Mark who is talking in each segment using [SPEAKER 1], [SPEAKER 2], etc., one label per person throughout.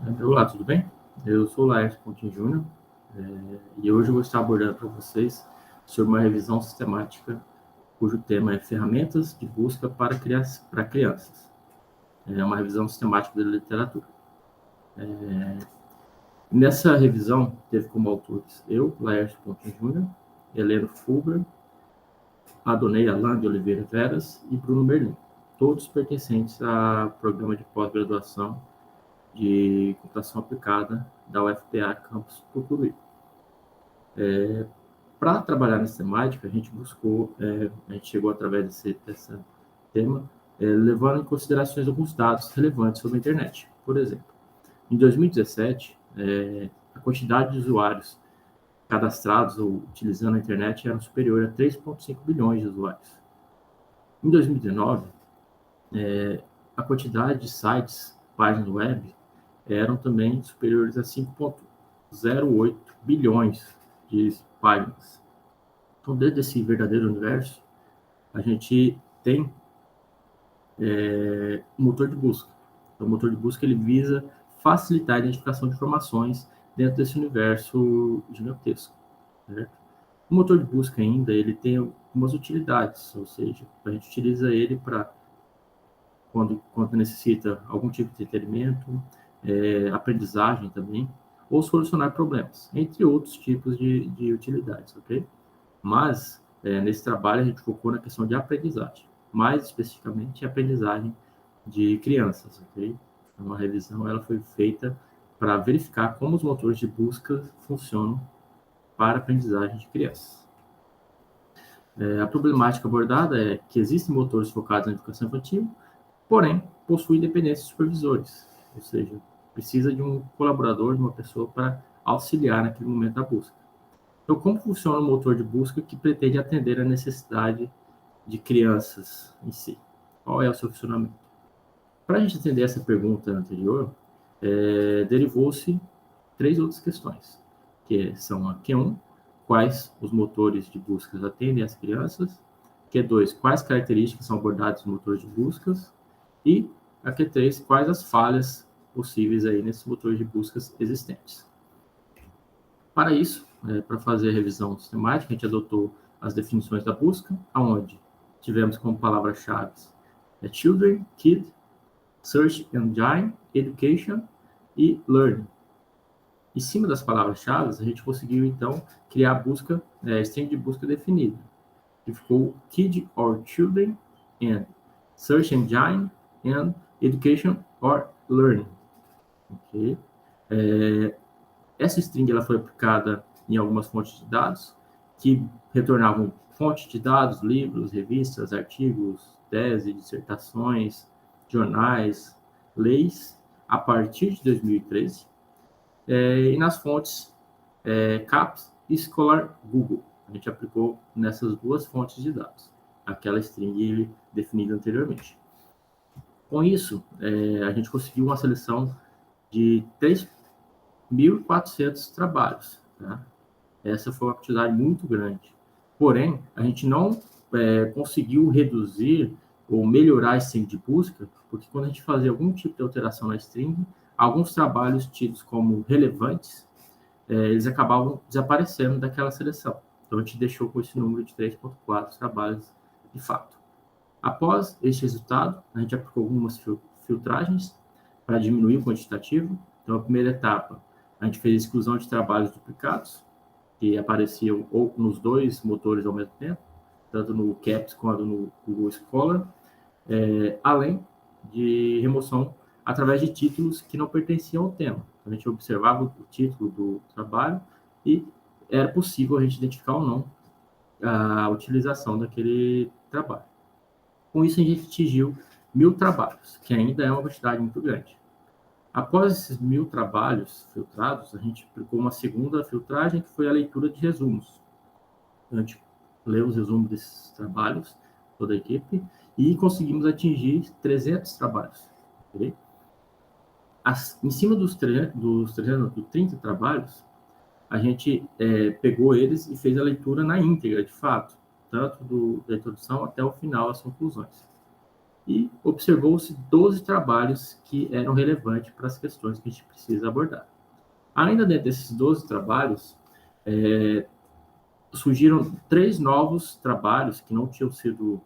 [SPEAKER 1] Olá, tudo bem? Eu sou o Laércio Pontin Júnior e hoje eu vou estar abordando para vocês sobre uma revisão sistemática cujo tema é ferramentas de busca para crianças. É uma revisão sistemática da literatura. Nessa revisão, teve como autores eu, Laércio Pontin Júnior, Heleno Fulber, Adonei Alain de Oliveira Veras e Bruno Merlin, todos pertencentes ao programa de pós-graduação de computação aplicada da UFPA Campus Tucuruí. Para trabalhar nessa temática, a gente buscou, a gente chegou através desse tema, levando em considerações alguns dados relevantes sobre a internet. Por exemplo, em 2017, a quantidade de usuários cadastrados ou utilizando a internet era superior a 3,5 bilhões de usuários. Em 2019, a quantidade de sites, páginas web, eram também superiores a 5,08 bilhões de páginas. Então, dentro desse verdadeiro universo, a gente tem um motor de busca. Então, o motor de busca ele visa facilitar a identificação de informações dentro desse universo gigantesco. Certo? O motor de busca ainda ele tem algumas utilidades, ou seja, a gente utiliza ele para quando necessita algum tipo de entretenimento, aprendizagem também, ou solucionar problemas, entre outros tipos de utilidades, ok? Mas, nesse trabalho, a gente focou na questão de aprendizagem, mais especificamente a aprendizagem de crianças, ok? Então, uma revisão ela foi feita para verificar como os motores de busca funcionam para a aprendizagem de crianças. A problemática abordada é que existem motores focados na educação infantil, porém, possuem independência de supervisores, ou seja, precisa de um colaborador, de uma pessoa para auxiliar naquele momento da busca. Então, como funciona o motor de busca que pretende atender a necessidade de crianças em si? Qual é o seu funcionamento? Para a gente entender essa pergunta anterior, derivou-se três outras questões, que são a Q1, quais os motores de busca atendem as crianças, Q2, quais características são abordadas nos motores de buscas, e a Q3, quais as falhas possíveis aí nesses motores de buscas existentes. Para isso, para fazer a revisão sistemática, a gente adotou as definições da busca, aonde tivemos como palavras-chave children, kid, search engine, education e learning. Em cima das palavras-chave, a gente conseguiu, então, criar a busca, string de busca definida, que ficou kid or children and search engine and education or learning. Okay? Essa string ela foi aplicada em algumas fontes de dados, que retornavam fontes de dados, livros, revistas, artigos, teses, dissertações, jornais, leis, a partir de 2013, e nas fontes CAPES e Scholar Google. A gente aplicou nessas duas fontes de dados, aquela string definida anteriormente. Com isso, a gente conseguiu uma seleção de 3.400 trabalhos. Tá? Essa foi uma quantidade muito grande. Porém, a gente não conseguiu reduzir ou melhorar a string de busca, porque quando a gente fazia algum tipo de alteração na string, alguns trabalhos tidos como relevantes, eles acabavam desaparecendo daquela seleção. Então, a gente deixou com esse número de 3.4 trabalhos de fato. Após este resultado, a gente aplicou algumas filtragens para diminuir o quantitativo. Então, a primeira etapa, a gente fez a exclusão de trabalhos duplicados, que apareciam ou nos dois motores ao mesmo tempo, tanto no CAPES quanto no Google Scholar, além de remoção através de títulos que não pertenciam ao tema. A gente observava o título do trabalho e era possível a gente identificar ou não a utilização daquele trabalho. Com isso, a gente atingiu 1.000 trabalhos, que ainda é uma quantidade muito grande. Após esses 1.000 trabalhos filtrados, a gente aplicou uma segunda filtragem, que foi a leitura de resumos. A gente leu os resumos desses trabalhos, toda a equipe, e conseguimos atingir 300 trabalhos. Okay? Em cima dos 30 trabalhos, a gente pegou eles e fez a leitura na íntegra, de fato, tanto da introdução até o final, as conclusões. e observou-se 12 trabalhos que eram relevantes para as questões que a gente precisa abordar. Ainda dentro desses 12 trabalhos, surgiram 3 novos trabalhos que não tinham sido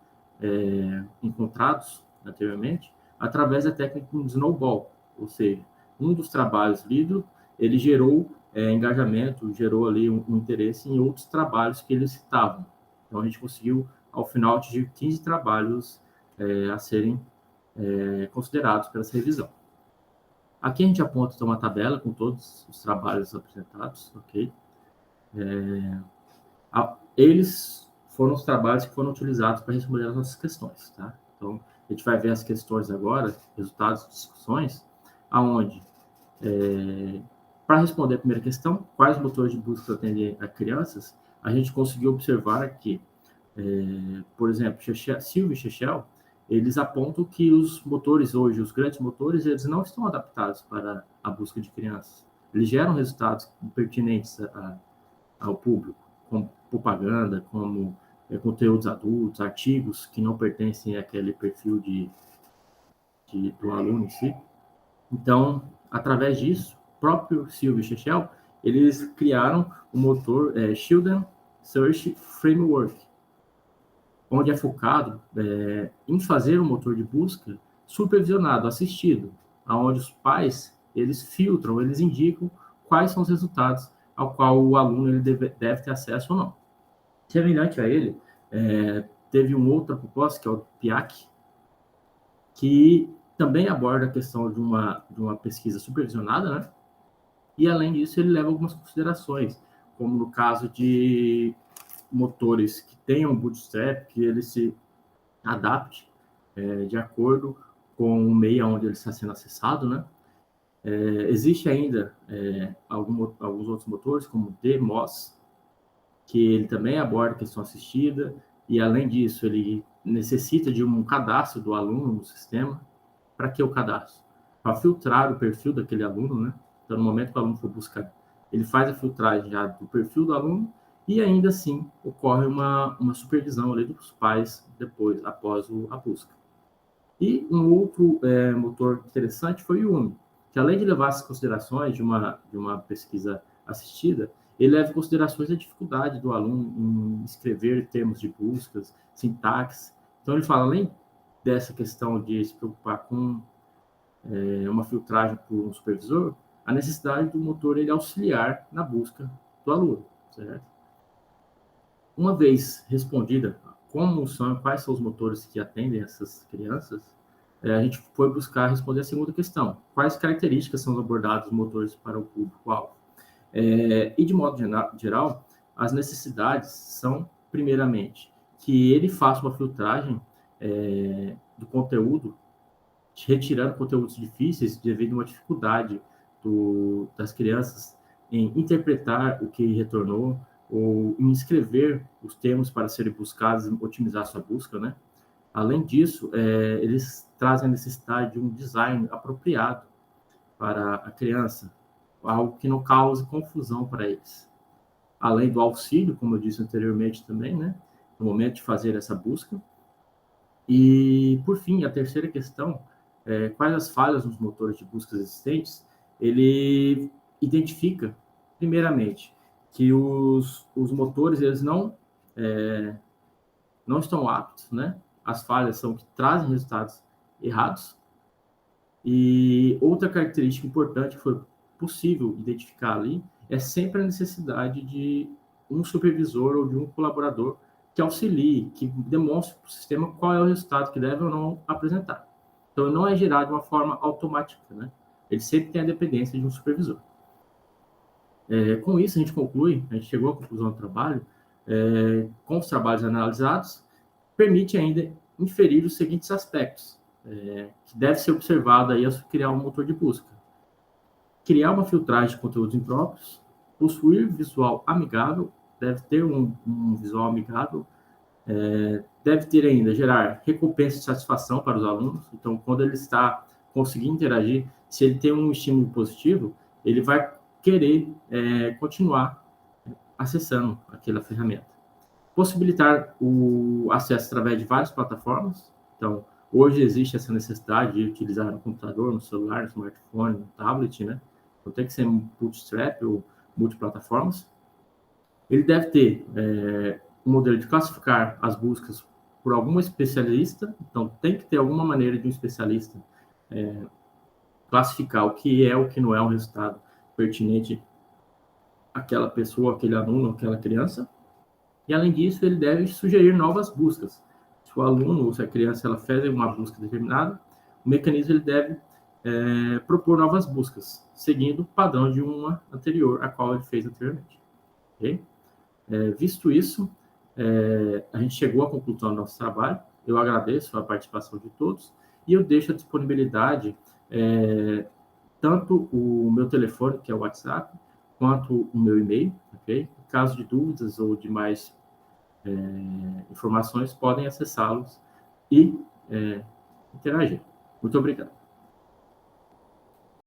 [SPEAKER 1] encontrados anteriormente, através da técnica do snowball, ou seja, um dos trabalhos lidos, ele gerou engajamento, gerou ali um interesse em outros trabalhos que eles citavam. Então, a gente conseguiu, ao final, atingir 15 trabalhos a serem considerados para essa revisão. Aqui a gente aponta então, uma tabela com todos os trabalhos apresentados, ok? Eles foram os trabalhos que foram utilizados para responder as nossas questões, tá? Então, a gente vai ver as questões agora, resultados de discussões, aonde, para responder a primeira questão, quais motores de busca atendem a crianças, a gente conseguiu observar que, por exemplo, Silva e Shechel, eles apontam que os motores hoje, os grandes motores, eles não estão adaptados para a busca de crianças. Eles geram resultados pertinentes ao público, como propaganda, como conteúdos adultos, artigos que não pertencem àquele perfil do aluno em si. Então, através disso, o próprio Silva e Shechel, eles criaram o motor Children Search Framework, onde é focado em fazer um motor de busca supervisionado, assistido, onde os pais, eles filtram, eles indicam quais são os resultados ao qual o aluno ele deve ter acesso ou não. Semelhante a ele, teve uma outra proposta, que é o PIAC, que também aborda a questão de uma pesquisa supervisionada, né? E, além disso, ele leva algumas considerações, como no caso de motores que tenham bootstrap, que ele se adapte de acordo com o meio onde ele está sendo acessado, né? Existe ainda alguns outros motores, como o DMOS, que ele também aborda a questão assistida, e, além disso, ele necessita de um cadastro do aluno no sistema. Para que o cadastro? Para filtrar o perfil daquele aluno, né? Então, no momento que o aluno for buscar, ele faz a filtragem já do perfil do aluno, e ainda assim ocorre uma supervisão ali dos pais depois, após a busca. E um outro motor interessante foi o UME, que, além de levar as considerações de uma pesquisa assistida, ele leva em considerações a dificuldade do aluno em escrever termos de buscas, sintaxe. Então, ele fala, além dessa questão de se preocupar com uma filtragem por um supervisor, a necessidade do motor ele auxiliar na busca do aluno, certo? Uma vez respondida quais são os motores que atendem essas crianças, a gente foi buscar responder a segunda questão. Quais características são abordados os motores para o público-alvo? E, de modo geral, as necessidades são, primeiramente, que ele faça uma filtragem do conteúdo, retirando conteúdos difíceis devido a uma dificuldade das crianças em interpretar o que retornou ou em escrever os termos para serem buscados e otimizar sua busca, né? Além disso, eles trazem a necessidade de um design apropriado para a criança, algo que não cause confusão para eles. Além do auxílio, como eu disse anteriormente também, né? No momento de fazer essa busca. E, por fim, a terceira questão, quais as falhas nos motores de busca existentes, ele identifica, primeiramente, que os motores eles não estão aptos, né? As falhas são que trazem resultados errados. E outra característica importante que foi possível identificar ali é sempre a necessidade de um supervisor ou de um colaborador que auxilie, que demonstre para o sistema qual é o resultado que deve ou não apresentar. Então, não é gerado de uma forma automática, né? Ele sempre tem a dependência de um supervisor. Com isso, a gente chegou à conclusão do trabalho, com os trabalhos analisados, permite ainda inferir os seguintes aspectos, que deve ser observado aí ao criar um motor de busca. Criar uma filtragem de conteúdos impróprios, possuir visual amigável, deve ter um visual amigável, deve ter ainda, gerar recompensa de satisfação para os alunos. Então, quando ele está conseguindo interagir, se ele tem um estímulo positivo, ele vai querer continuar acessando aquela ferramenta. Possibilitar o acesso através de várias plataformas. Então, Hoje existe essa necessidade de utilizar no computador, no celular, no smartphone, no tablet, né? Então tem que ser bootstrap ou multiplataformas. Ele deve ter um modelo de classificar as buscas por algum especialista, então tem que ter alguma maneira de um especialista classificar o que é, o que não é um resultado pertinente àquela pessoa, aquele aluno, aquela criança. E, além disso, ele deve sugerir novas buscas. Se o aluno ou se a criança ela fez uma busca determinada, o mecanismo ele deve propor novas buscas, seguindo o padrão de uma anterior, a qual ele fez anteriormente. Okay? Visto isso, a gente chegou à conclusão do nosso trabalho. Eu agradeço a participação de todos e eu deixo à disponibilidade tanto o meu telefone, que é o WhatsApp, quanto o meu e-mail, ok? Em caso de dúvidas ou de mais informações, podem acessá-los e interagir. Muito obrigado.